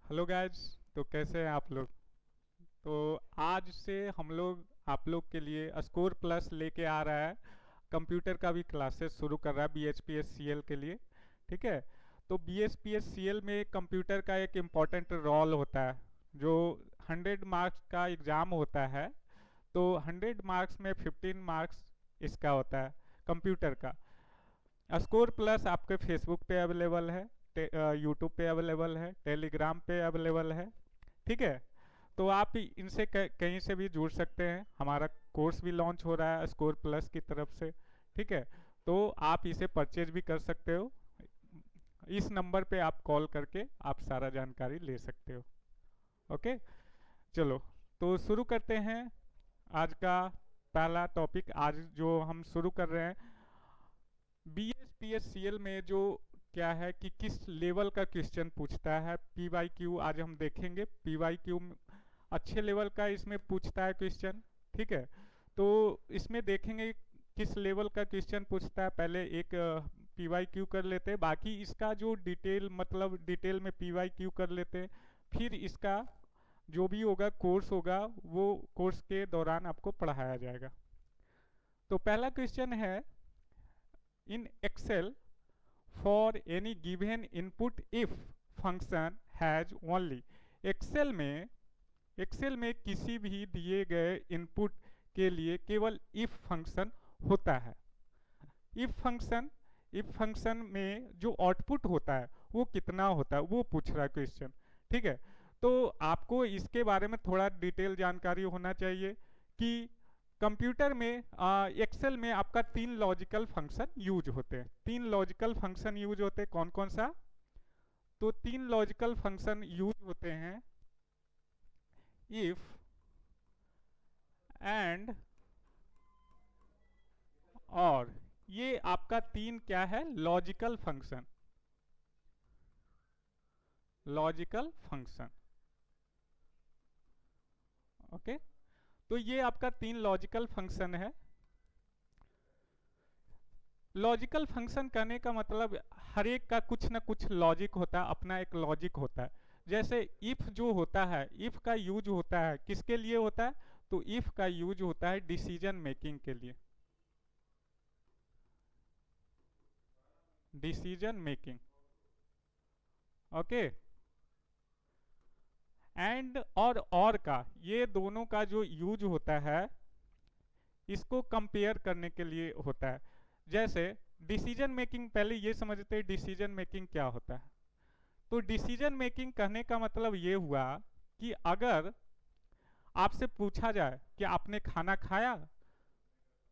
Hello guys. तो कैसे हैं आप लोग? तो आज से हम लोग आप लोग के लिए स्कोर प्लस लेके आ रहा है। कंप्यूटर का भी क्लासेस शुरू कर रहा है B H P S C L के लिए। ठीक है। तो B H P S C L में कंप्यूटर का एक इम्पॉर्टेंट रोल होता है। जो 100 मार्क्स का एग्ज़ाम होता है, तो 100 मार्क्स में 15 मार्क्स इसका होता है, कंप्यूटर का। स्कोर प्लस आपके फेसबुक पे अवेलेबल है, यूट्यूब पे अवेलेबल है, टेलीग्राम पे अवेलेबल है। ठीक है। तो आप इनसे कहीं से भी जुड़ सकते हैं। हमारा कोर्स भी लॉन्च हो रहा है स्कोर प्लस की तरफ से। ठीक है। तो आप इसे परचेज भी कर सकते हो। इस नंबर पे आप कॉल करके आप सारा जानकारी ले सकते हो। ओके। चलो, तो शुरू करते हैं आज का पहला टॉपिक। आज जो हम शुरू कर रहे हैं, B S P S C L में जो क्या है कि किस लेवल का क्वेश्चन पूछता है, पी वाई क्यू आज हम देखेंगे। पी वाई क्यू अच्छे लेवल का इसमें पूछता है क्वेश्चन। ठीक है। तो इसमें देखेंगे किस लेवल का क्वेश्चन पूछता है। पहले एक पी वाई क्यू कर लेते हैं, बाकी इसका जो डिटेल मतलब डिटेल में पी वाई क्यू कर लेते हैं। फिर इसका जो भी होगा कोर्स होगा, वो कोर्स के दौरान आपको पढ़ाया जाएगा। तो पहला क्वेश्चन है, in Excel for any given input if function has only. Excel में एक्सेल में किसी भी दिए गए इनपुट के लिए केवल इफ फंक्शन होता है। इफ फंक्शन में जो आउटपुट होता है वो कितना होता है, वो पूछ रहा है क्वेश्चन। ठीक है। तो आपको इसके बारे में थोड़ा डिटेल जानकारी होना चाहिए कि कंप्यूटर में एक्सेल में आपका तीन लॉजिकल फंक्शन यूज होते हैं। तीन लॉजिकल फंक्शन यूज होते हैं, कौन कौन सा? तो तीन लॉजिकल फंक्शन यूज होते हैं, इफ, एंड, और। ये आपका तीन क्या है? Logical function. Logical function. Okay. तो ये आपका तीन लॉजिकल फंक्शन है। लॉजिकल फंक्शन कहने का मतलब हर एक का कुछ ना कुछ लॉजिक होता है, अपना एक लॉजिक होता है। जैसे इफ जो होता है, इफ का यूज होता है किसके लिए होता है? तो इफ का यूज होता है डिसीजन मेकिंग के लिए। Decision making. ओके। एंड और का, ये दोनों का जो यूज होता है इसको कंपेयर करने के लिए होता है। जैसे डिसीजन मेकिंग, पहले ये समझते हैं डिसीजन मेकिंग क्या होता है। तो डिसीजन मेकिंग कहने का मतलब ये हुआ कि अगर आपसे पूछा जाए कि आपने खाना खाया,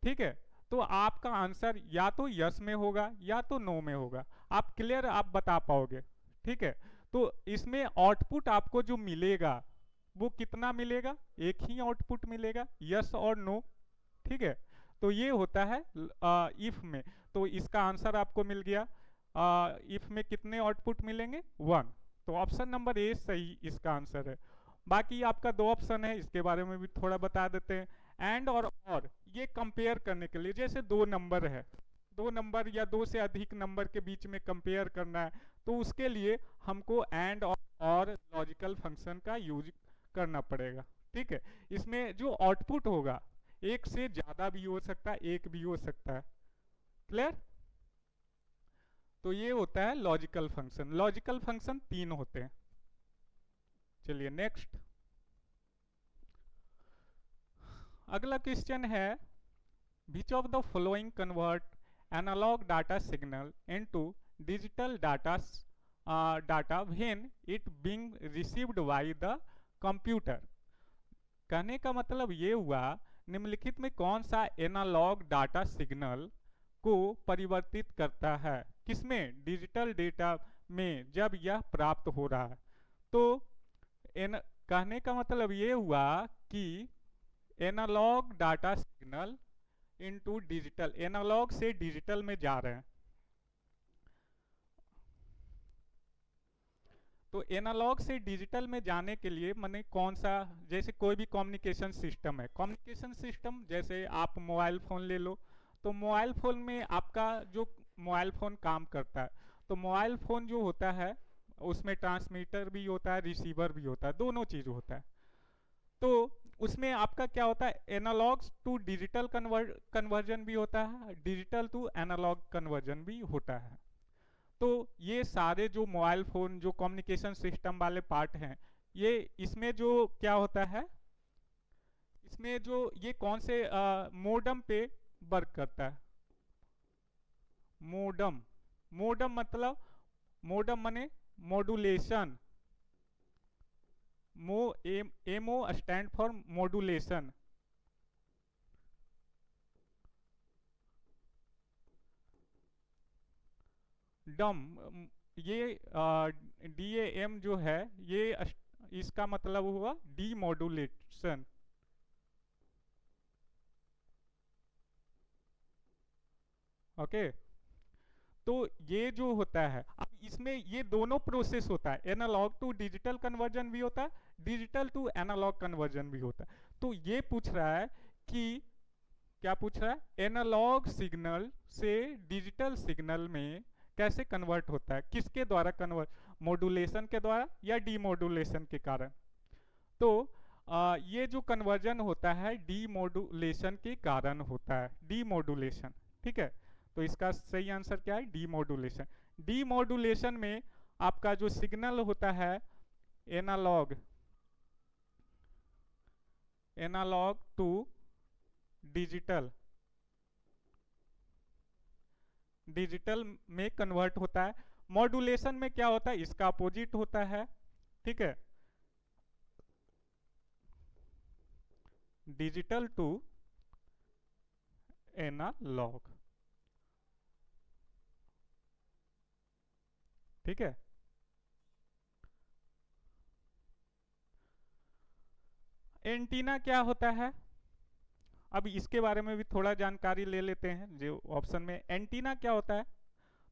ठीक है, तो आपका आंसर या तो यस में होगा या तो नो में होगा। आप क्लियर आप बता पाओगे। ठीक है। तो इसमें आउटपुट आपको जो मिलेगा वो कितना मिलेगा? एक ही आउटपुट मिलेगा, यस और नो। ठीक है। तो ये होता है इफ में। तो इसका आंसर आपको मिल गया। इफ में कितने आउटपुट मिलेंगे? वन। तो ऑप्शन नंबर ए सही इसका आंसर है। बाकी आपका दो ऑप्शन है, इसके बारे में भी थोड़ा बता देते हैं। एंड और ये कंपेयर करने के लिए, जैसे दो नंबर है, दो नंबर या दो से अधिक नंबर के बीच में कंपेयर करना है, तो उसके लिए हमको एंड और लॉजिकल फंक्शन का यूज करना पड़ेगा। ठीक है। इसमें जो आउटपुट होगा एक से ज्यादा भी हो सकता है, एक भी हो सकता है। क्लियर? तो ये होता है लॉजिकल फंक्शन। लॉजिकल फंक्शन तीन होते हैं। चलिए नेक्स्ट। अगला क्वेश्चन है, which of the following convert analogue data signal into digital data when it being received by the computer. कहने का मतलब ये हुआ, निम्नलिखित में कौन सा एनालॉग डाटा सिग्नल को परिवर्तित करता है, किसमें? डिजिटल डेटा में, जब यह प्राप्त हो रहा है। तो एन कहने का मतलब ये हुआ कि analogue data signal into digital, analogue से डिजिटल में जा रहे हैं। तो एनालॉग से डिजिटल में जाने के लिए मैंने कौन सा, जैसे कोई भी कम्युनिकेशन सिस्टम है, कम्युनिकेशन सिस्टम जैसे आप मोबाइल फ़ोन ले लो। तो मोबाइल फ़ोन में आपका जो मोबाइल फ़ोन काम करता है, तो मोबाइल फ़ोन जो होता है उसमें ट्रांसमीटर भी होता है, रिसीवर भी होता है, दोनों चीज़ होता है। तो उसमें आपका क्या होता है, एनालॉग टू डिजिटल कन्वर्जन भी होता है, डिजिटल टू एनालॉग कन्वर्जन भी होता है। तो ये सारे जो मोबाइल फ़ोन जो कम्युनिकेशन सिस्टम वाले पार्ट हैं, ये इसमें जो क्या होता है, इसमें जो ये कौन से मोडम पे वर्क करता है। मोडम, मोडम मतलब, मोडम माने modulation, MO stand for modulation. डम, ये DAM जो है, ये इसका मतलब हुआ डीमॉड्यूलेशन। ओके, तो ये जो होता है, अब इसमें ये दोनों प्रोसेस होता है, एनालॉग टू डिजिटल कन्वर्जन भी होता है, डिजिटल टू एनालॉग कन्वर्जन भी होता है। तो ये पूछ रहा है कि, क्या पूछ रहा है, एनालॉग सिग्नल से डिजिटल सिग्नल में कैसे कन्वर्ट होता है, किसके द्वारा कन्वर्ट, मॉड्यूलेशन के द्वारा या डीमॉड्यूलेशन के कारण। तो ये जो कन्वर्जन होता है डीमॉड्यूलेशन के कारण होता है, डीमॉड्यूलेशन। ठीक है, तो इसका सही आंसर क्या है, डीमॉड्यूलेशन। डीमॉड्यूलेशन में आपका जो सिग्नल होता है analogue, analogue to digital, digital में कन्वर्ट होता है। मॉड्यूलेशन में क्या होता है, इसका अपोजिट होता है। ठीक है, डिजिटल टू एनालॉग। ठीक है, एंटीना क्या होता है, अब इसके बारे में भी थोड़ा जानकारी ले लेते हैं। जो ऑप्शन में एंटीना क्या होता है,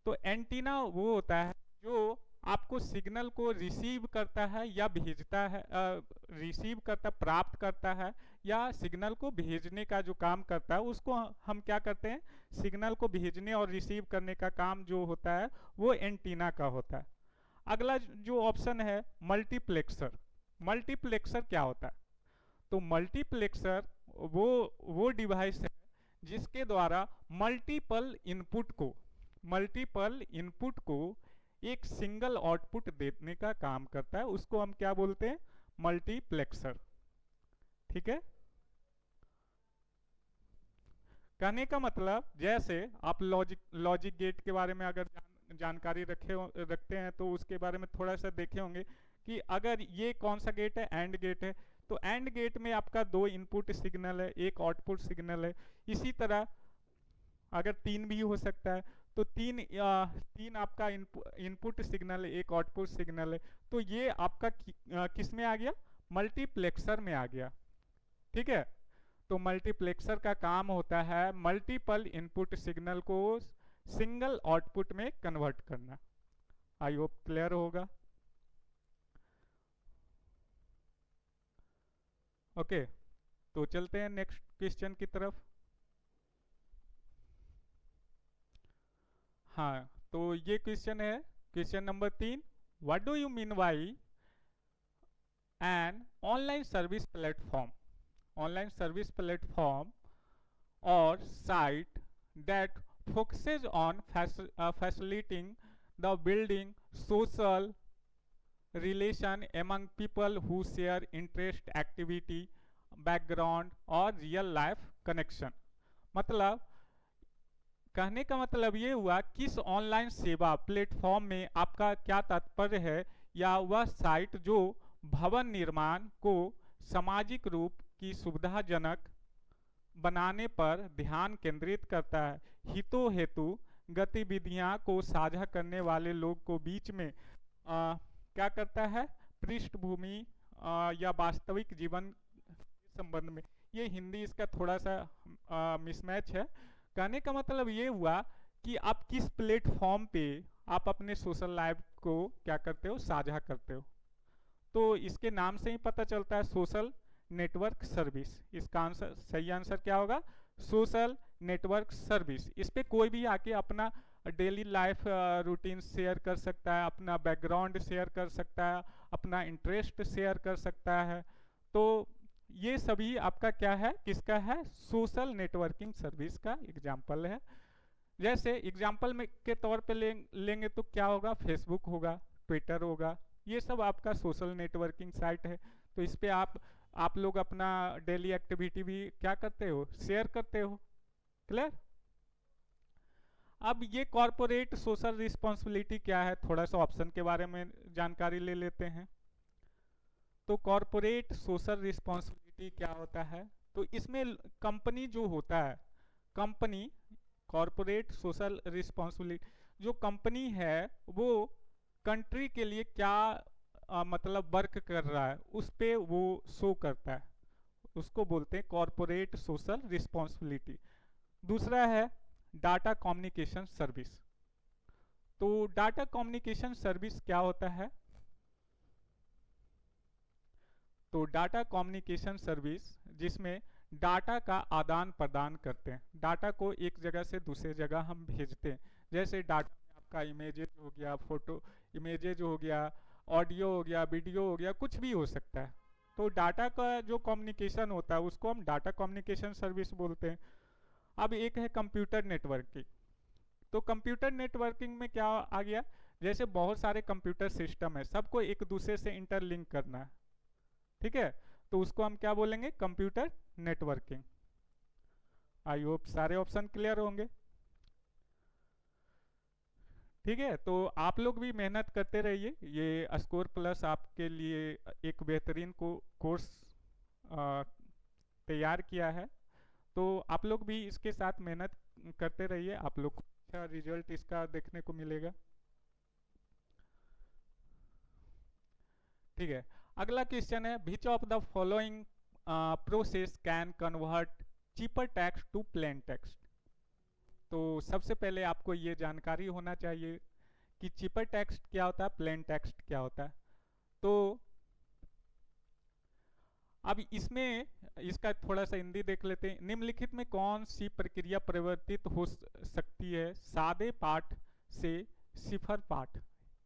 तो एंटीना वो होता है जो आपको सिग्नल को रिसीव करता है या भेजता है, रिसीव करता, प्राप्त करता है या सिग्नल को भेजने का जो काम करता है, उसको हम क्या करते हैं, सिग्नल को भेजने और रिसीव करने का काम जो होता है वो एंटीना का होता है। अगला जो ऑप्शन है मल्टीप्लेक्सर। मल्टीप्लेक्सर क्या होता है, तो मल्टीप्लेक्सर वो डिवाइस है जिसके द्वारा मल्टीपल इनपुट को एक सिंगल आउटपुट देने का काम करता है, उसको हम क्या बोलते हैं, मल्टीप्लेक्सर। ठीक है, कहने का मतलब, जैसे आप लॉजिक गेट के बारे में अगर जानकारी रखते हैं तो उसके बारे में थोड़ा सा देखे होंगे कि अगर ये कौन सा गेट है, एंड गेट है, तो एंड गेट में आपका 2 इनपुट सिग्नल है, एक आउटपुट सिग्नल है। इसी तरह अगर 3 भी हो सकता है, तो तीन आपका इनपुट सिग्नल है, एक आउटपुट सिग्नल है, तो ये आपका किस में आ गया, मल्टीप्लेक्सर में आ गया। ठीक है, तो मल्टीप्लेक्सर का काम होता है मल्टीपल इनपुट सिग्नल को सिंगल आउटपुट में कन्वर्ट करना। आई होप क्लियर होगा। ओके, तो चलते हैं नेक्स्ट क्वेश्चन की तरफ। हाँ, तो ये क्वेश्चन है, question number 3, what do you mean by an online service platform, online service platform or site that focuses on facilitating the building social relation among people who share interest, activity, background और real life connection। मतलब कहने का मतलब ये हुआ, किस online सेवा platform में आपका क्या तात्पर्य है, या वह साइट जो भवन निर्माण को सामाजिक रूप की सुविधाजनक बनाने पर ध्यान केंद्रित करता है, हितों हेतु गतिविधियां को साझा करने वाले लोग को बीच में क्या करता है, पृष्ठभूमि या वास्तविक जीवन के संबंध में। ये हिंदी इसका थोड़ा सा मिसमैच है। कहने का मतलब ये हुआ कि आप किस प्लेटफॉर्म पे आप अपने सोशल लाइफ को क्या करते हो, साझा करते हो। तो इसके नाम से ही पता चलता है, सोशल नेटवर्क सर्विस। इसका आंसर, सही आंसर क्या होगा, सोशल नेटवर्क सर्विस। इस पे कोई भी आके अपना डेली लाइफ रूटीन शेयर कर सकता है, अपना बैकग्राउंड शेयर कर सकता है, अपना इंटरेस्ट शेयर कर सकता है। तो ये सभी आपका क्या है, किसका है, सोशल नेटवर्किंग सर्विस का एग्जाम्पल है। जैसे एग्जाम्पल में के तौर पे लेंगे तो क्या होगा, फेसबुक होगा, ट्विटर होगा, ये सब आपका सोशल नेटवर्किंग साइट है। तो इस पे आप लोग अपना डेली एक्टिविटी भी क्या करते हो, शेयर करते हो। क्लियर। अब ये कॉरपोरेट सोशल रिस्पॉन्सिबिलिटी क्या है, थोड़ा सा ऑप्शन के बारे में जानकारी ले लेते हैं। तो कॉरपोरेट सोशल रिस्पॉन्सिबिलिटी क्या होता है, तो इसमें कंपनी जो होता है, कंपनी कॉरपोरेट सोशल रिस्पॉन्सिबिलिटी, जो कंपनी है वो कंट्री के लिए क्या मतलब वर्क कर रहा है उस पे वो शो करता है, उसको बोलते हैं कॉरपोरेट सोशल रिस्पॉन्सिबिलिटी। दूसरा है डाटा कम्युनिकेशन सर्विस। तो डाटा कम्युनिकेशन सर्विस क्या होता है, तो डाटा कम्युनिकेशन सर्विस जिसमें डाटा का आदान प्रदान करते हैं, डाटा को एक जगह से दूसरे जगह हम भेजते हैं। जैसे डाटा में आपका इमेजेज हो गया, फोटो इमेजेज हो गया, ऑडियो हो गया, वीडियो हो गया, कुछ भी हो सकता है। तो डाटा का जो कम्युनिकेशन होता है उसको हम डाटा कम्युनिकेशन सर्विस बोलते हैं। अब एक है कंप्यूटर नेटवर्किंग। तो कंप्यूटर नेटवर्किंग में क्या आ गया, जैसे बहुत सारे कंप्यूटर सिस्टम है, सबको एक दूसरे से इंटरलिंक करना है, ठीक है, तो उसको हम क्या बोलेंगे, कंप्यूटर नेटवर्किंग। आई होप सारे ऑप्शन क्लियर होंगे। ठीक है, तो आप लोग भी मेहनत करते रहिए, ये स्कोर प्लस आपके लिए एक बेहतरीन कोर्स तैयार किया है। तो आप लोग भी इसके साथ मेहनत करते रहिए, आप लोग को अच्छा रिजल्ट इसका देखने को मिलेगा। ठीक है, अगला क्वेश्चन है, which of the following process can convert cipher text to plain text. तो सबसे पहले आपको ये जानकारी होना चाहिए कि चीपर टेक्स्ट क्या होता है, प्लेन टेक्स्ट क्या होता है। तो अब इसमें इसका थोड़ा सा हिंदी देख लेते हैं। निम्नलिखित में कौन सी प्रक्रिया परिवर्तित हो सकती है सादे पाठ से सिफर पाठ।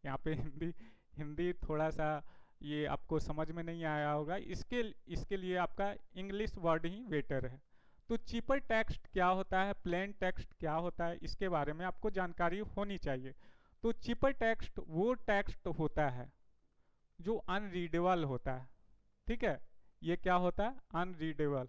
यहाँ पे हिंदी हिंदी थोड़ा सा ये आपको समझ में नहीं आया होगा, इसके इसके लिए आपका इंग्लिश वर्ड ही बेटर है। तो चीपर टेक्स्ट क्या होता है, प्लेन टेक्स्ट क्या होता है, इसके बारे में आपको जानकारी होनी चाहिए। तो चीपर टेक्स्ट वो टेक्स्ट होता है जो अनरीडेबल होता है। ठीक है, ये क्या होता है, अनरीडेबल।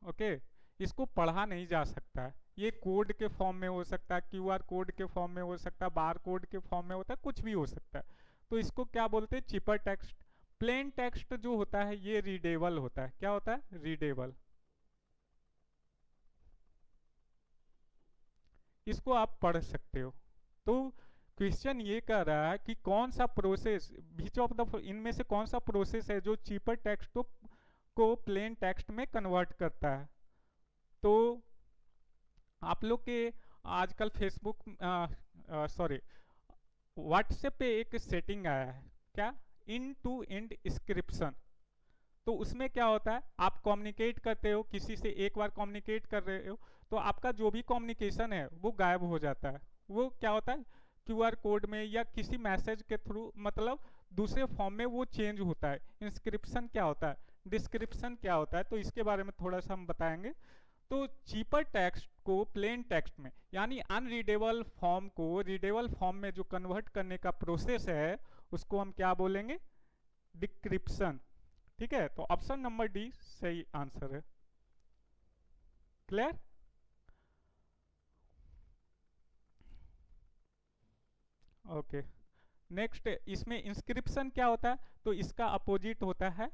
ओके, इसको पढ़ा नहीं जा सकता है, ये कोड के फॉर्म में हो सकता है, क्यूआर कोड के फॉर्म में हो सकता है, बार कोड के फॉर्म में होता है, कुछ भी हो सकता है। तो इसको क्या बोलते हैं, चीपर टेक्स्ट। प्लेन टेक्स्ट जो होता है ये रीडेबल होता है, क्या होता है, रीडेबल। इसको आप पढ़ सकते हो। तो क्वेश्चन ये कह रहा है कि कौन सा प्रोसेस, बीच ऑफ द इनमें से कौन सा प्रोसेस है जो चीपर टेक्स्ट को प्लेन टेक्स्ट में कन्वर्ट करता है। तो आप लोग के आजकल फेसबुक सॉरी व्हाट्सएप पे एक सेटिंग आया है, क्या, इन टू एंड इंस्क्रिप्शन। तो उसमें क्या होता है, आप कम्युनिकेट करते हो किसी से, एक बार कम्युनिकेट कर रहे हो तो आपका जो भी कम्युनिकेशन है वो गायब हो जाता है। वो क्या होता है, क्यूआर कोड में या किसी मैसेज के थ्रू, मतलब दूसरे फॉर्म में वो चेंज होता है। इंस्क्रिप्शन क्या होता है, डिस्क्रिप्शन क्या होता है, तो इसके बारे में थोड़ा सा हम बताएंगे। तो चीपर टेक्स्ट को प्लेन टेक्स्ट में, यानी अनरीडेबल फॉर्म को रीडेबल फॉर्म में जो कन्वर्ट करने का प्रोसेस है उसको हम क्या बोलेंगे, डिक्रिप्शन। ठीक है, तो ऑप्शन नंबर डी सही आंसर है। क्लियर। ओके, नेक्स्ट, इसमें इंस्क्रिप्शन क्या होता है, तो इसका अपोजिट होता है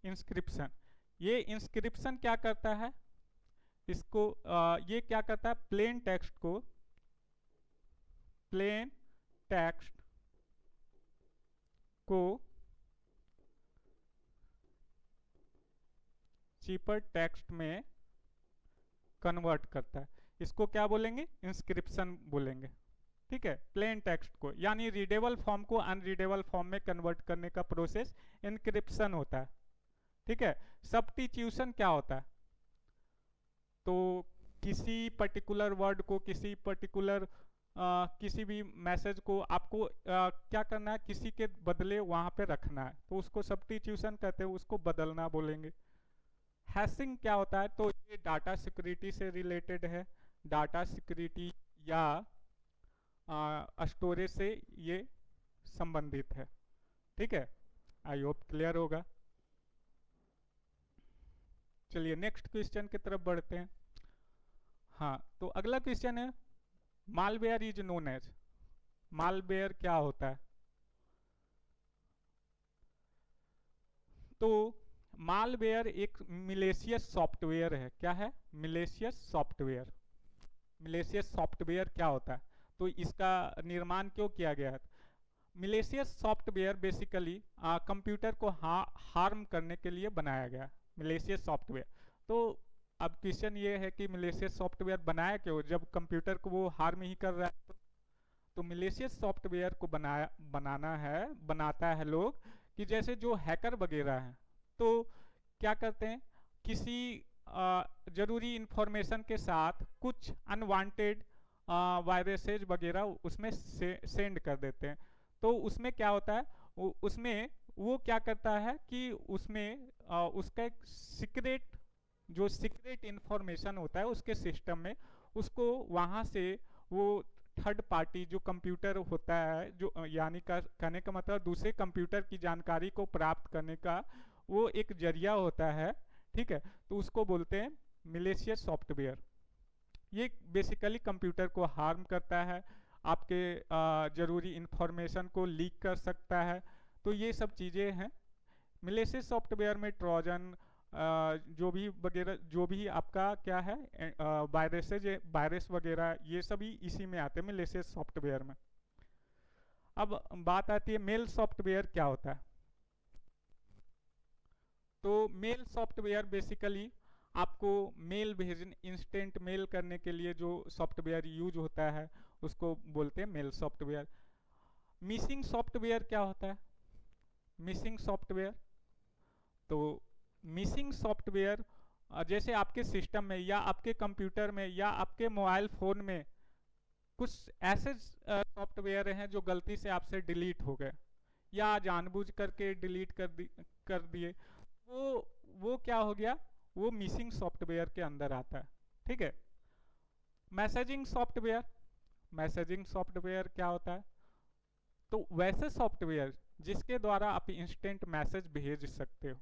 इंस्क्रिप्शन। ये इंस्क्रिप्शन क्या करता है, इसको ये क्या करता है, प्लेन टेक्स्ट को, प्लेन टेक्स्ट को चीपर टेक्स्ट में कन्वर्ट करता है। इसको क्या बोलेंगे, इंस्क्रिप्शन बोलेंगे। ठीक है, प्लेन टेक्स्ट को, यानी रीडेबल फॉर्म को अनरीडेबल फॉर्म में कन्वर्ट करने का प्रोसेस इंक्रिप्शन होता है। ठीक है। सब्स्टिट्यूशन क्या होता है? तो किसी पर्टिकुलर वर्ड को, किसी पर्टिकुलर किसी भी मैसेज को आपको क्या करना है, किसी के बदले वहाँ पे रखना है, तो उसको सब्स्टिट्यूशन कहते हैं, उसको बदलना बोलेंगे। हैशिंग क्या होता है? तो ये डाटा सिक्योरिटी से रिलेटेड है, डाटा सिक्योरिटी या स्टोरेज से ये संबंधित है। ठीक है, आई होप क्लियर होगा। चलिए नेक्स्ट क्वेश्चन की तरफ बढ़ते हैं। हाँ, तो अगला क्वेश्चन है, malware is known as. Malware क्या होता है? तो मालवेयर एक मिलेशियस सॉफ्टवेयर है। क्या है? Malicious software. मिलेशियस सॉफ्टवेयर क्या होता है? तो इसका निर्माण क्यों किया गया है? मिलेशियस सॉफ्टवेयर बेसिकली कंप्यूटर को हार्म करने के लिए बनाया गया मिलेशियस सॉफ्टवेयर। तो अब क्वेश्चन ये है कि मिलेशियस सॉफ्टवेयर बनाया क्यों, जब कंप्यूटर को वो हार्म ही कर रहा है। तो मिलेशियस सॉफ्टवेयर को बनाता है लोग, कि जैसे जो हैकर वगैरह हैं, तो क्या करते हैं, किसी ज़रूरी इंफॉर्मेशन के साथ कुछ अनवांटेड वायरसेज वगैरह उसमें सेंड कर देते हैं। तो उसमें क्या होता है, उसमें वो क्या करता है कि उसमें उसका एक सीक्रेट इंफॉर्मेशन होता है उसके सिस्टम में, उसको वहाँ से वो थर्ड पार्टी जो कंप्यूटर होता है, जो यानी का कहने का मतलब दूसरे कंप्यूटर की जानकारी को प्राप्त करने का वो एक जरिया होता है। ठीक है, तो उसको बोलते हैं मिलेशियस सॉफ्टवेयर। ये बेसिकली कंप्यूटर को हार्म करता है, आपके ज़रूरी इंफॉर्मेशन को लीक कर सकता है। तो ये सब चीज़ें हैं मिलेशियस सॉफ्टवेयर में। ट्रोजन जो भी वगैरह, जो भी आपका क्या है वायरस वगैरह, ये सभी इसी में आते हैं मिलेशियस सॉफ्टवेयर में। अब बात आती है मेल सॉफ्टवेयर क्या होता है। तो मेल सॉफ्टवेयर बेसिकली आपको मेल भेजने, इंस्टेंट मेल करने के लिए जो सॉफ्टवेयर यूज होता है उसको बोलते हैं मेल सॉफ्टवेयर। मिसिंग सॉफ्टवेयर क्या होता है? मिसिंग सॉफ्टवेयर, तो मिसिंग सॉफ्टवेयर जैसे आपके सिस्टम में या आपके कंप्यूटर में या आपके मोबाइल फ़ोन में कुछ ऐसे सॉफ्टवेयर हैं जो गलती से आपसे डिलीट हो गए या जानबूझ करके डिलीट कर दिए, वो क्या हो गया, वो मिसिंग सॉफ्टवेयर के अंदर आता है। ठीक है। मैसेजिंग सॉफ्टवेयर, मैसेजिंग सॉफ्टवेयर क्या होता है? तो वैसे सॉफ्टवेयर जिसके द्वारा आप इंस्टेंट मैसेज भेज सकते हो,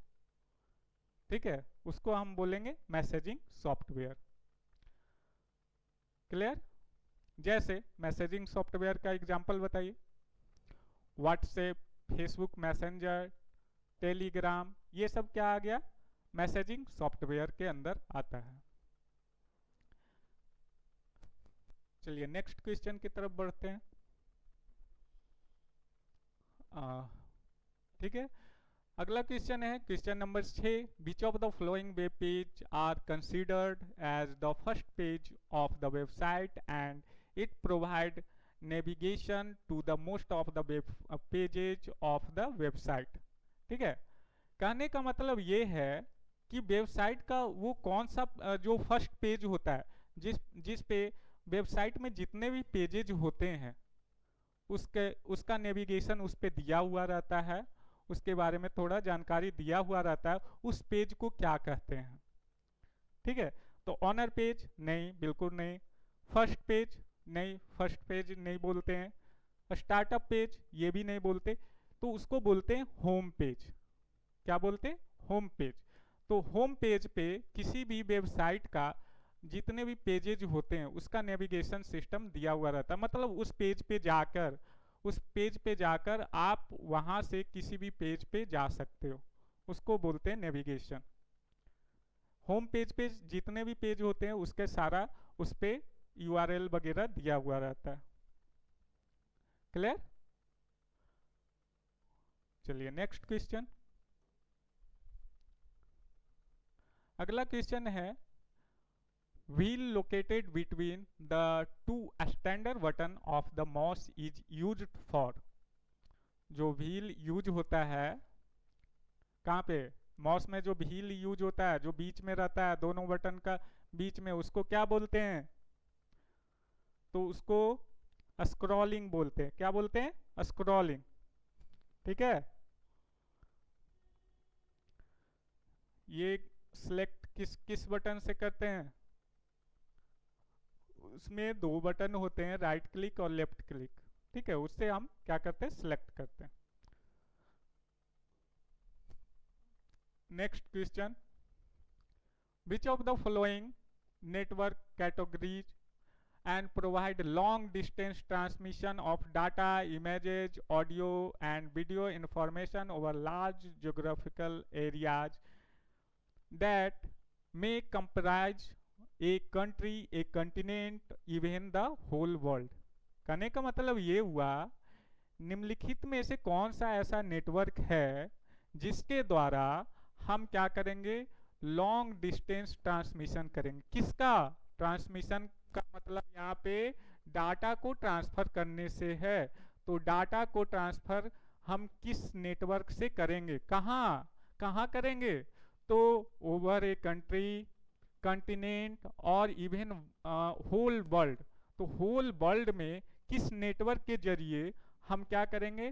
ठीक है, उसको हम बोलेंगे मैसेजिंग सॉफ्टवेयर। क्लियर? जैसे मैसेजिंग सॉफ्टवेयर का एग्जांपल बताइए। व्हाट्सएप, फेसबुक मैसेंजर, टेलीग्राम, ये सब क्या आ गया? मैसेजिंग सॉफ्टवेयर के अंदर आता है। चलिए नेक्स्ट क्वेश्चन की तरफ बढ़ते हैं। ठीक है, अगला क्वेश्चन है question number 6। Which of the following web page are considered as the first page of the website and it provide navigation to the most of the web pages of the website. ठीक है, कहने का मतलब ये है कि website का वो कौन सा जो फर्स्ट पेज होता है, जिस पे वेबसाइट में जितने भी पेजेज होते हैं उसका नेविगेशन उस पे दिया हुआ रहता है, उसके बारे में थोड़ा जानकारी दिया हुआ रहता है, उस पेज को क्या कहते हैं। ठीक है, तो ऑनर पेज नहीं, बिल्कुल नहीं। फर्स्ट पेज नहीं, फर्स्ट पेज नहीं बोलते हैं। स्टार्टअप पेज ये भी नहीं बोलते, तो उसको बोलते हैं होम पेज। क्या बोलते हैं? Home page. तो होम पेज पे किसी भी वेबसाइट का जितने भी पेजेज होते हैं उसका नेविगेशन सिस्टम दिया हुआ रहता है, मतलब उस पेज पे जाकर आप वहां से किसी भी पेज पे जा सकते हो, उसको बोलते हैं नेविगेशन। होम पेज पे जितने भी पेज होते हैं उसके सारा उस पे यूआरएल वगैरह दिया हुआ रहता है। क्लियर? चलिए नेक्स्ट क्वेश्चन। अगला क्वेश्चन है, wheel located between the two standard button of the mouse is used for। जो व्हील यूज होता है कहाँ पे? माउस में जो व्हील यूज होता है, जो बीच में रहता है दोनों बटन का बीच में, उसको क्या बोलते हैं? तो उसको स्क्रॉलिंग बोलते हैं। क्या बोलते हैं? स्क्रॉलिंग। ठीक है। ये सिलेक्ट किस किस बटन से करते हैं? उसमें दो बटन होते हैं, राइट क्लिक और लेफ्ट क्लिक। ठीक है, उससे हम क्या करते हैं? सिलेक्ट करते हैं। Next question, which of the following network categories and provide long distance transmission of data, images, audio and video information over large geographical areas that may comprise a country, a continent, even the whole world। कहने का मतलब ये हुआ, निम्नलिखित में से कौन सा ऐसा नेटवर्क है जिसके द्वारा हम क्या करेंगे? लॉन्ग डिस्टेंस ट्रांसमिशन करेंगे। किसका ट्रांसमिशन का मतलब यहाँ पे डाटा को ट्रांसफर करने से है। तो डाटा को ट्रांसफर हम किस नेटवर्क से करेंगे? कहाँ कहाँ करेंगे? तो ओवर ए कंट्री, कंटिनेंट और इवन होल वर्ल्ड। तो होल वर्ल्ड में किस नेटवर्क के जरिए हम क्या करेंगे?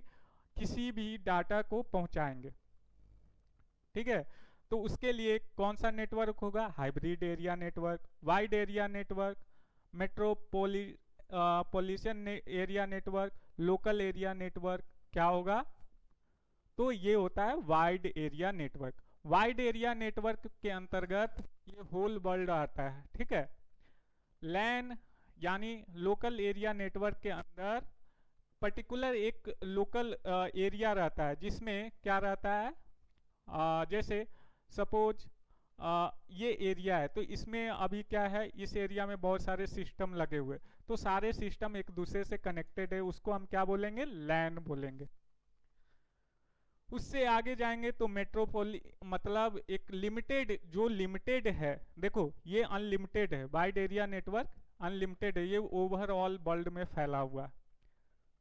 किसी भी डाटा को पहुंचाएंगे। ठीक है, तो उसके लिए कौन सा नेटवर्क होगा? Hybrid area network, wide area network, metropolitan area network, local area network. क्या होगा? तो ये होता है wide area network. Wide area network के अंतर्गत ये होल वर्ल्ड आता है। ठीक है। लैन यानी लोकल एरिया नेटवर्क के अंदर पर्टिकुलर एक लोकल एरिया रहता है, जिसमें क्या रहता है? जैसे सपोज ये एरिया है, तो इसमें अभी क्या है? इस एरिया में बहुत सारे सिस्टम लगे हुए, तो सारे सिस्टम एक दूसरे से कनेक्टेड है, उसको हम क्या बोलेंगे? लैन बोलेंगे। उससे आगे जाएंगे तो मेट्रोपोली मतलब एक लिमिटेड, जो लिमिटेड है, देखो ये अनलिमिटेड है, वाइड एरिया नेटवर्क अनलिमिटेड है, ये ओवरऑल वर्ल्ड में फैला हुआ।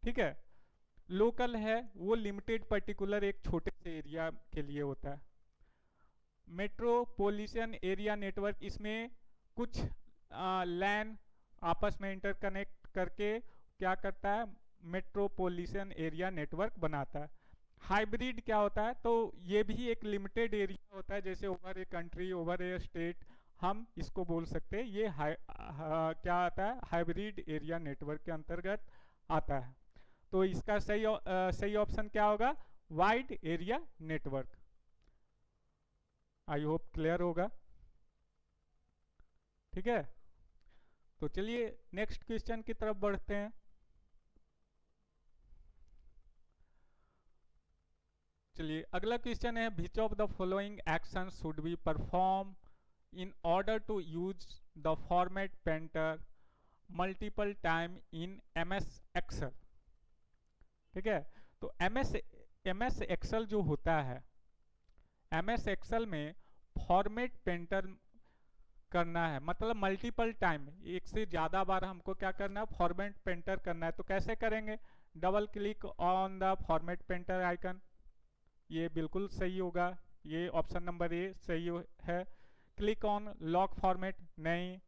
ठीक है। लोकल है, वो लिमिटेड पर्टिकुलर एक छोटे से एरिया के लिए होता है। मेट्रोपोलिटन एरिया नेटवर्क, इसमें कुछ लैन आपस में इंटरकनेक्ट करके क्या करता है? मेट्रोपोलिटन एरिया नेटवर्क बनाता है। हाइब्रिड क्या होता है? तो ये भी एक लिमिटेड एरिया होता है, जैसे over a country, over A state, हम इसको बोल सकते हैं। ये क्या आता है? हाइब्रिड एरिया नेटवर्क के अंतर्गत आता है। तो इसका सही ऑप्शन क्या होगा? Wide area network. I hope clear होगा। ठीक है, तो चलिए नेक्स्ट क्वेश्चन की तरफ बढ़ते हैं। चलिए अगला क्वेश्चन है, which of the following action should be perform in order to use the format painter multiple time in MS Excel. ठीक है, तो एमएस एक्सेल जो होता है, एमएस एक्सेल में फॉर्मेट पेंटर करना है, मतलब मल्टीपल टाइम, एक से ज़्यादा बार हमको क्या करना है? फॉर्मेट पेंटर करना है। तो कैसे करेंगे? Double click on the format painter icon, ये बिल्कुल सही होगा, ये ऑप्शन नंबर ए सही है। क्लिक ऑन लॉक फॉर्मेट, नहीं।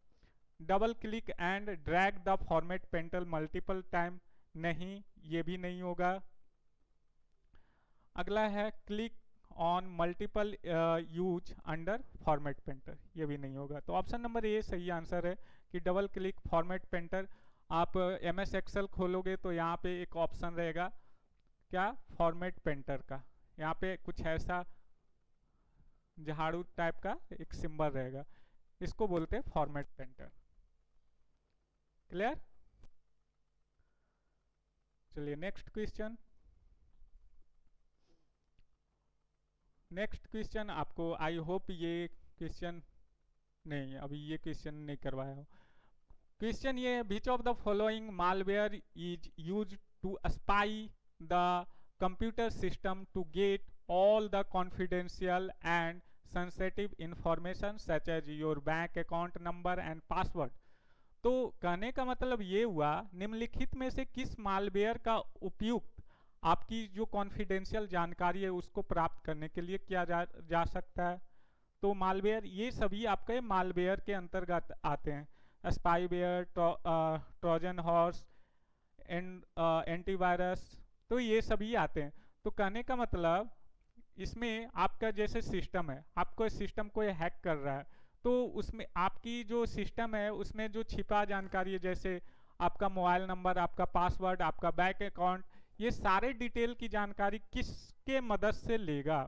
Double click and drag the format painter multiple time, नहीं, ये भी नहीं होगा। अगला है click on multiple use under format painter, ये भी नहीं होगा। तो ऑप्शन नंबर ए सही आंसर है कि डबल क्लिक फॉर्मेट पेंटर। आप एमएस एक्सेल खोलोगे तो यहाँ पे एक ऑप्शन रहेगा, क्या? फॉर्मेट पेंटर का। यहाँ पे कुछ ऐसा झाड़ू टाइप का एक सिंबल रहेगा, इसको बोलते हैं फॉर्मेट पेंटर। क्लियर? चलिए नेक्स्ट क्वेश्चन। नेक्स्ट क्वेश्चन आपको, आई होप ये क्वेश्चन नहीं, अभी ये क्वेश्चन नहीं करवाया हो। क्वेश्चन ये, which of the following malware is use to spy the computer system to get all the confidential and sensitive information such as your bank account number and password। तो कहने का मतलब ये हुआ, निम्नलिखित में से किस मालवेयर का उपयुक्त आपकी जो कॉन्फिडेंशियल जानकारी है उसको प्राप्त करने के लिए किया जा सकता है। तो मालवेयर, ये सभी आपके मालवेयर के अंतर्गत आते हैं। स्पाईवेयर, ट्रोजन हॉर्स, एंटीवायरस, तो ये सभी आते हैं। तो कहने का मतलब, इसमें आपका जैसे सिस्टम है, आपको सिस्टम को हैक कर रहा है, तो उसमें आपकी जो सिस्टम है उसमें जो छिपा जानकारी है, जैसे आपका मोबाइल नंबर, आपका पासवर्ड, आपका बैंक अकाउंट, ये सारे डिटेल की जानकारी किसके मदद से लेगा?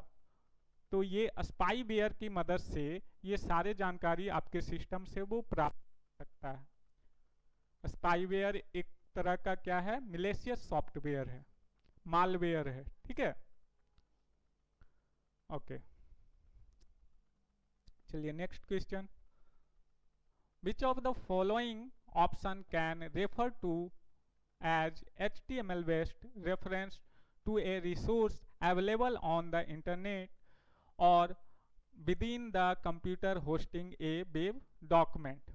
तो ये स्पाईवेयर की मदद से ये सारे जानकारी आपके सिस्टम से वो प्राप्त कर सकता है। स्पाईवेयर एक तरह का क्या है? मिलेशियस सॉफ्टवेयर है, मालवेयर है, ठीक है। ओके, चलिए next question. Which of the following option can refer to as HTML based reference to a resource available on the internet or within the computer hosting a web document?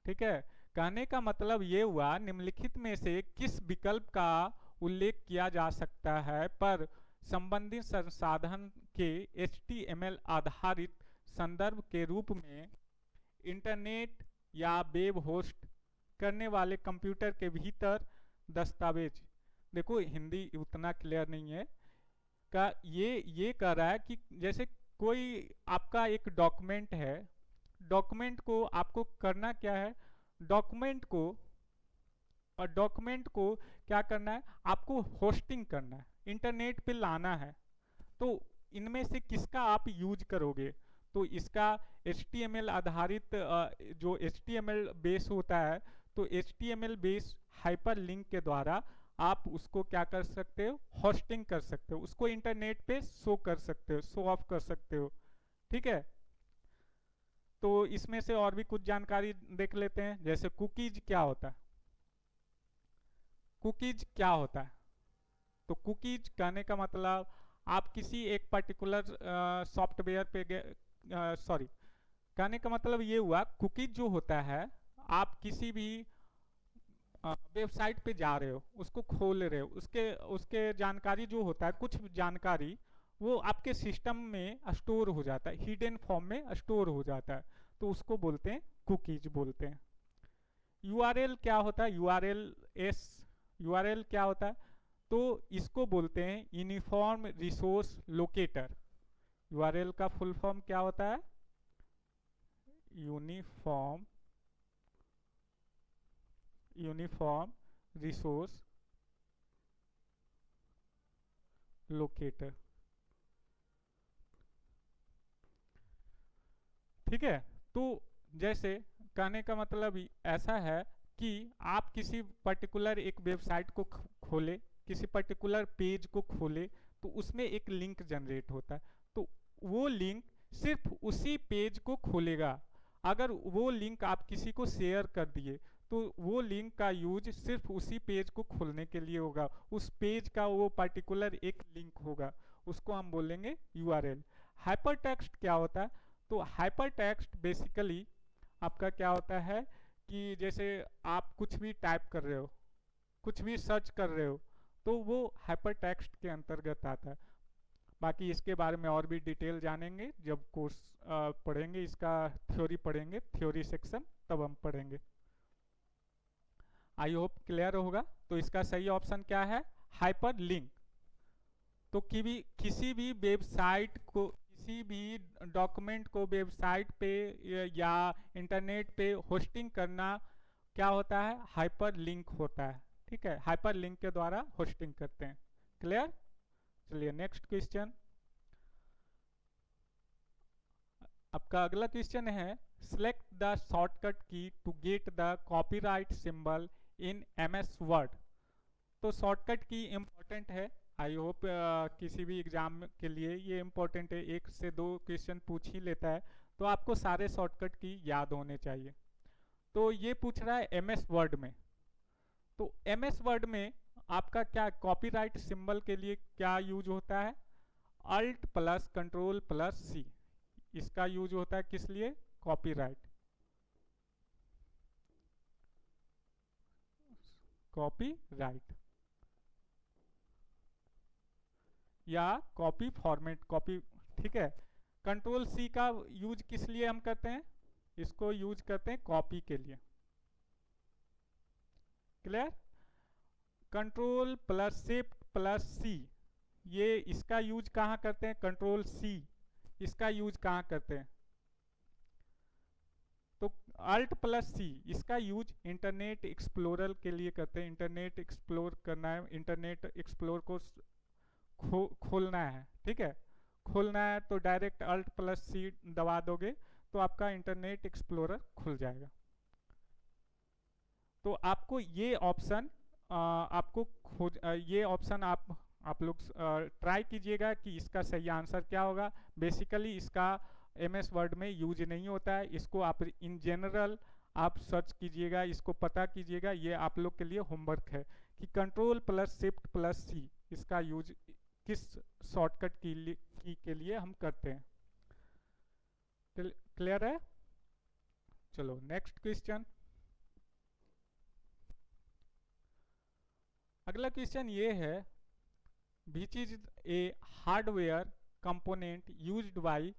ठीक है, कहने का मतलब ये हुआ, निम्नलिखित में से किस विकल्प का उल्लेख किया जा सकता है पर संबंधित संसाधन के HTML आधारित संदर्भ के रूप में इंटरनेट या वेब होस्ट करने वाले कंप्यूटर के भीतर दस्तावेज। देखो हिंदी उतना क्लियर नहीं है का, ये कह रहा है कि जैसे कोई आपका एक डॉक्यूमेंट है, डॉक्यूमेंट को आपको करना क्या है, डॉक्यूमेंट को क्या करना है, आपको होस्टिंग करना है, इंटरनेट पे लाना है। तो इनमें से किसका आप यूज करोगे? तो इसका HTML आधारित जो HTML बेस होता है, तो HTML बेस हाइपर लिंक के द्वारा आप उसको क्या कर सकते हो? होस्टिंग कर सकते हो, उसको इंटरनेट पे शो कर सकते हो, शो ऑफ कर सकते हो, ठीक है। तो इसमें से और भी कुछ जानकारी देख लेते हैं, जैसे कुकीज क्या होता है। कुकीज क्या होता है? तो कुकीज कहने का मतलब, आप किसी एक पर्टिकुलर सॉफ्टवेयर पे सॉरी, कहने का मतलब ये हुआ, कुकीज जो होता है, आप किसी भी वेबसाइट पे जा रहे हो, उसको खोल रहे हो, उसके उसके जानकारी जो होता है, कुछ जानकारी वो आपके सिस्टम में स्टोर हो जाता है, हिडन फॉर्म में स्टोर हो जाता है, तो उसको बोलते हैं कुकीज बोलते हैं। URL क्या होता है? URL क्या होता है? तो इसको बोलते हैं यूनिफॉर्म रिसोर्स लोकेटर। URL का फुल फॉर्म क्या होता है? यूनिफॉर्म रिसोर्स लोकेटर, ठीक है। तो जैसे कहने का मतलब ऐसा है कि आप किसी पर्टिकुलर एक वेबसाइट को खोले, किसी पर्टिकुलर पेज को खोले, तो उसमें एक लिंक जनरेट होता है, तो वो लिंक सिर्फ उसी पेज को खोलेगा। अगर वो लिंक आप किसी को शेयर कर दिए, तो वो लिंक का यूज सिर्फ उसी पेज को खोलने के लिए होगा, उस पेज का वो पर्टिकुलर एक लिंक होगा, उसको हम बोलेंगे URL। हाइपर टेक्स्ट क्या होता है? तो हाइपर टेक्स्ट बेसिकली आपका क्या होता है कि जैसे आप कुछ भी टाइप कर रहे हो, कुछ भी सर्च कर रहे हो, तो वो हाइपर टेक्स्ट के अंतर्गत आता है। बाकी इसके बारे में और भी डिटेल जानेंगे जब कोर्स पढ़ेंगे, इसका थ्योरी पढ़ेंगे, थ्योरी सेक्शन, तब हम पढ़ेंगे। आई होप क्लियर होगा। तो इसका सही ऑप्शन क्या है? Hyper link. तो किसी भी वेबसाइट को, किसी भी डॉक्यूमेंट को वेबसाइट पे या इंटरनेट पे होस्टिंग करना क्या होता है? हाइपर लिंक होता है, ठीक है। हाइपर लिंक के द्वारा होस्टिंग करते हैं। क्लियर? चलिए नेक्स्ट क्वेश्चन। आपका अगला क्वेश्चन है, select the shortcut key to get the copyright symbol in MS word. तो शॉर्टकट की इम्पोर्टेंट है, आई होप किसी भी एग्जाम के लिए ये इम्पोर्टेंट है, 1 से 2 क्वेश्चन पूछ ही लेता है, तो आपको सारे शॉर्टकट की याद होने चाहिए। तो ये पूछ रहा है MS वर्ड में, तो MS वर्ड में आपका क्या कॉपीराइट सिंबल के लिए क्या यूज होता है? Alt + Ctrl + C, इसका यूज होता है किस लिए? Copyright, copyright. या कॉपी फॉर्मेट कॉपी, ठीक है। कंट्रोल सी का यूज किस लिए हम करते हैं, इसको यूज करते हैं कॉपी के लिए, clear. Control plus shift plus C, ये इसका यूज कहाँ करते हैं, कंट्रोल सी इसका यूज कहाँ करते हैं, तो अल्ट प्लस सी इसका यूज इंटरनेट एक्सप्लोरर के लिए करते हैं। इंटरनेट एक्सप्लोर करना है, इंटरनेट एक्सप्लोर को खोलना है, ठीक है। खोलना है तो डायरेक्ट अल्ट प्लस सी दबा दोगे तो आपका इंटरनेट एक्सप्लोरर खुल जाएगा। तो आपको ये ऑप्शन आपको खोज ये ऑप्शन आप लोग ट्राई कीजिएगा कि इसका सही आंसर क्या होगा। बेसिकली इसका MS वर्ड में यूज नहीं होता है, इसको आप इन जनरल आप सर्च कीजिएगा, इसको पता कीजिएगा। ये आप लोग के लिए होमवर्क है कि कंट्रोल प्लस शिफ्ट प्लस सी इसका यूज किस शॉर्टकट की के लिए हम करते हैं। क्लियर है। चलो नेक्स्ट क्वेश्चन। अगला क्वेश्चन ये है, which is a hardware component used by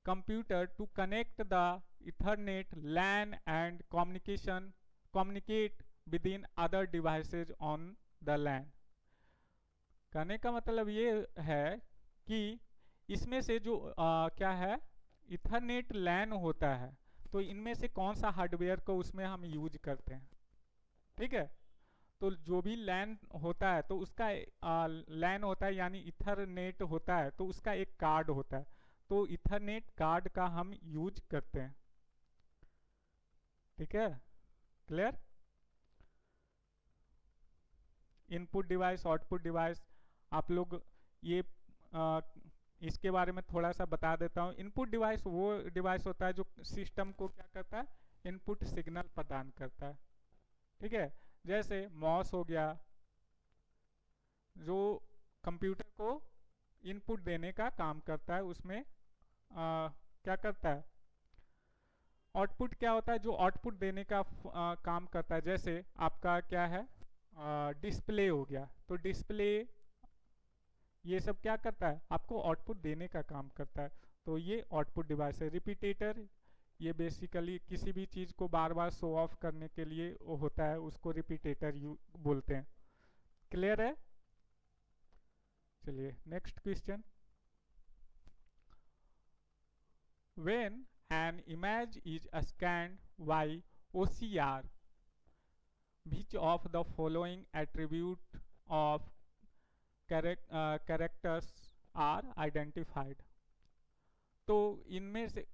computer to connect the ethernet LAN and communicate with in other devices on the LAN. कहने का मतलब ये है कि इसमें से जो क्या है, इथरनेट लैन होता है, तो इनमें से कौन सा हार्डवेयर को उसमें हम यूज करते हैं, ठीक है। तो जो भी लैन होता है तो उसका लैन होता है यानी इथरनेट होता है, तो उसका एक कार्ड होता है, तो इथरनेट कार्ड का हम यूज करते हैं, ठीक है। Clear. Input device output device, आप लोग ये इसके बारे में थोड़ा सा बता देता हूँ। इनपुट डिवाइस वो डिवाइस होता है जो सिस्टम को क्या करता है, इनपुट सिग्नल प्रदान करता है, ठीक है। जैसे मॉस हो गया, जो कंप्यूटर को इनपुट देने का काम करता है, उसमें क्या करता है, आउटपुट क्या होता है, जो आउटपुट देने का काम करता है। जैसे आपका क्या है, डिस्प्ले हो गया, तो डिस्प्ले ये सब क्या करता है, आपको आउटपुट देने का काम करता है, तो ये आउटपुट डिवाइस है। रिपीटेटर, ये बेसिकली किसी भी चीज़ को बार बार शो ऑफ करने के लिए वो होता है, उसको रिपीटेटर बोलते हैं। क्लियर है। चलिए next question. When an image is scanned by OCR, which of the following attribute of characters are identified। तो इनमें से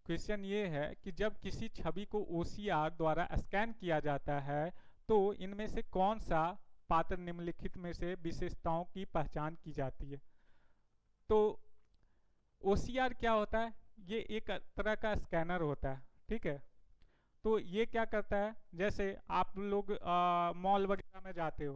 क्वेश्चन ये है कि जब किसी छवि को OCR द्वारा स्कैन किया जाता है तो इनमें से कौन सा पात्र निम्नलिखित में से विशेषताओं की पहचान की जाती है। तो OCR क्या होता है, ये एक तरह का स्कैनर होता है, ठीक है। तो ये क्या करता है, जैसे आप लोग मॉल वगैरह में जाते हो,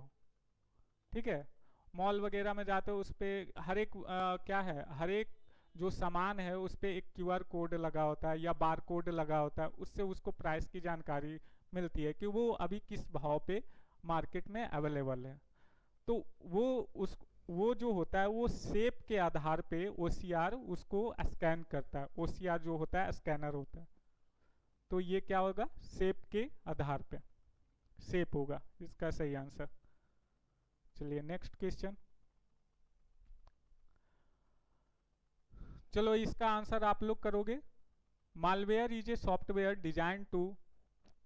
ठीक है, मॉल वगैरह में जाते हो, उस पर हर एक क्या है, हर एक जो सामान है उस पर एक QR कोड लगा होता है या बार कोड लगा होता है, उससे उसको प्राइस की जानकारी मिलती है कि वो अभी किस भाव पे मार्केट में अवेलेबल है। तो वो जो होता है वो शेप के आधार पे OCR उसको स्कैन करता है। OCR जो होता है स्कैनर होता है, तो ये क्या होगा, शेप के आधार पे शेप होगा इसका सही आंसर। चलिए नेक्स्ट क्वेश्चन। चलो इसका आंसर आप लोग करोगे। Malware is a software design to,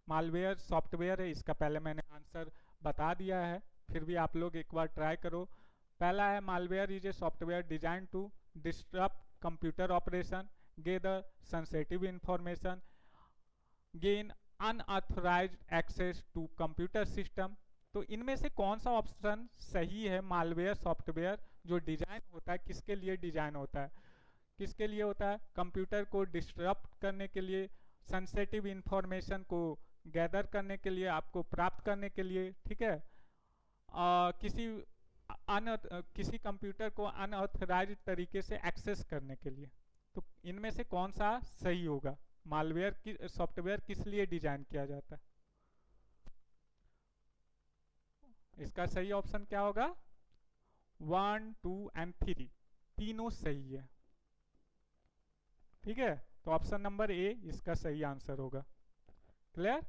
malware software है, इसका पहले मैंने आंसर बता दिया है, फिर भी आप लोग एक बार ट्राई करो। पहला है malware is a software design to disturb computer operation, gather sensitive information, gain unauthorised access to computer system. तो इनमें से कौन सा ऑप्शन सही है। मालवेयर सॉफ्टवेयर जो डिजाइन होता है किसके लिए डिजाइन होता है, किसके लिए होता है, कंप्यूटर को डिस्टर्ब करने के लिए, सेंसिटिव इंफॉर्मेशन को गैदर करने के लिए, आपको प्राप्त करने के लिए, ठीक है, किसी कंप्यूटर को अनऑथराइज्ड तरीके से एक्सेस करने के लिए। तो इनमें से कौन सा सही होगा, मालवेयर की सॉफ्टवेयर किस लिए डिजाइन किया जाता है। इसका सही ऑप्शन क्या होगा, 1 2 एंड 3 तीनों सही है। ठीक है, तो ऑप्शन नंबर ए इसका सही आंसर होगा। क्लियर?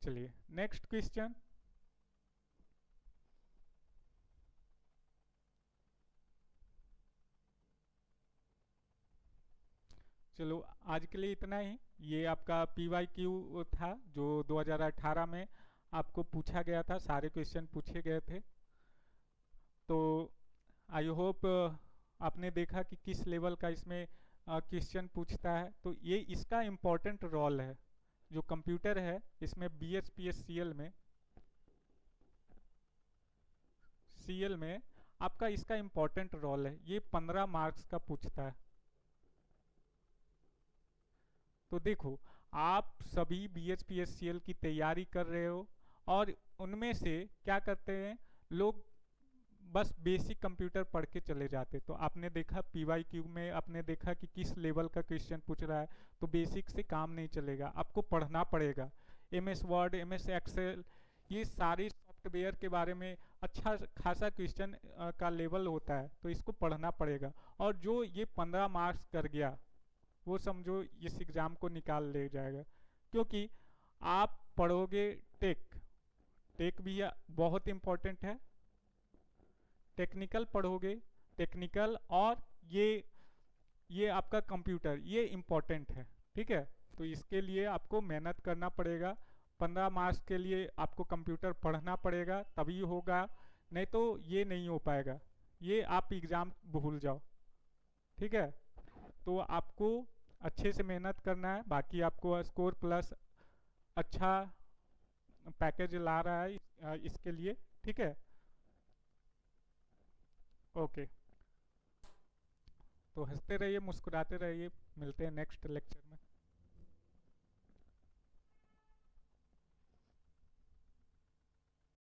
चलिए नेक्स्ट क्वेश्चन। चलो आज के लिए इतना ही। ये आपका PYQ था जो 2018 में आपको पूछा गया था, सारे क्वेश्चन पूछे गए थे। तो आई होप आपने देखा कि किस लेवल का इसमें क्वेश्चन पूछता है। तो ये इसका इम्पोर्टेंट रोल है, जो कंप्यूटर है इसमें BHPSCL में आपका इसका इम्पोर्टेंट रोल है। ये 15 मार्क्स का पूछता है। तो देखो, आप सभी BHPSCL की तैयारी कर रहे हो और उनमें से क्या करते हैं लोग, बस बेसिक कंप्यूटर पढ़ के चले जाते। तो आपने देखा PYQ में आपने देखा कि किस लेवल का क्वेश्चन पूछ रहा है। तो बेसिक से काम नहीं चलेगा, आपको पढ़ना पड़ेगा। MS वर्ड, MS एक्सेल, ये सारे सॉफ्टवेयर के बारे में अच्छा खासा क्वेश्चन का लेवल होता है, तो इसको पढ़ना पड़ेगा। और जो ये 15 मार्क्स कर गया वो समझो इस एग्ज़ाम को निकाल ले जाएगा। क्योंकि आप पढ़ोगे टेक, टेक भी बहुत इम्पोर्टेंट है। टेक्निकल पढ़ोगे, टेक्निकल, और ये आपका कंप्यूटर, ये इम्पोर्टेंट है। ठीक है, तो इसके लिए आपको मेहनत करना पड़ेगा। 15 मार्क्स के लिए आपको कंप्यूटर पढ़ना पड़ेगा, तभी होगा, नहीं तो ये नहीं हो पाएगा। ये आप एग्ज़ाम भूल जाओ। ठीक है, तो आपको अच्छे से मेहनत करना है। बाकी आपको स्कोर प्लस अच्छा पैकेज ला रहा है इसके लिए। ठीक है, ओके। तो हंसते रहिए, मुस्कुराते रहिए। मिलते हैं नेक्स्ट लेक्चर में।